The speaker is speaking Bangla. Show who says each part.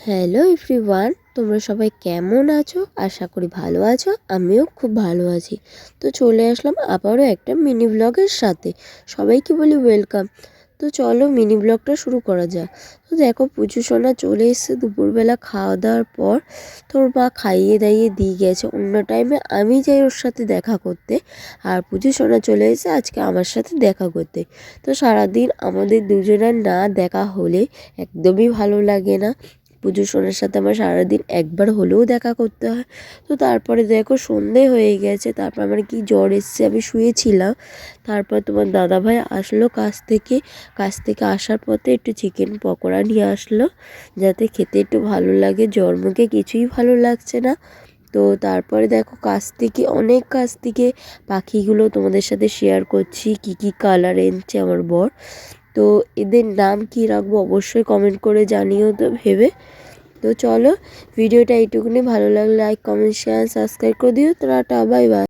Speaker 1: হ্যালো এভরিওয়ান, তোমরা সবাই কেমন আছো? আশা করি ভালো আছো। আমিও খুব ভালো আছি। তো চলে আসলাম আবারও একটা মিনি ব্লগের সাথে। সবাইকে বলি ওয়েলকাম। তো চলো মিনি ব্লগটা শুরু করা যাক। তো দেখো পুচু সোনা চলে এসেছে দুপুরবেলা খাওয়া দাওয়ার পর। তোর মা খাইয়ে দাইয়ে দিয়ে গেছে। অন্য টাইমে আমি যাই ওর সাথে দেখা করতে, আর পুচু সোনা চলে এসেছে আজকে আমার সাথে দেখা করতে। তো সারাদিন আমাদের দুজনের না দেখা হলে একদমই ভালো লাগে না। পুজো সোনার সাথে আমার সারাদিন একবার হলেও দেখা করতে হয়। তো তারপরে দেখো সন্ধে হয়ে গেছে, তারপর আমার কি জ্বর এসছে, আমি শুয়েছিলাম। তারপর তোমার দাদাভাই আসলো কাছ থেকে আসার পথে একটু চিকেন পকোড়া নিয়ে আসলো, যাতে খেতে একটু ভালো লাগে। জ্বর মুখে কিছুই ভালো লাগছে না। তো তারপরে দেখো অনেক কাছ থেকে পাখিগুলো তোমাদের সাথে শেয়ার করছি, কি কি কালার এনেছে আমার বর। তো এদের নাম কি রাখবো অবশ্যই কমেন্ট করে জানিও তো ভেবে। তো চলো ভিডিওটা এইটুকুনি, ভালো লাগলে লাইক কমেন্ট শেয়ার সাবস্ক্রাইব করে দিও। Tata bye bye.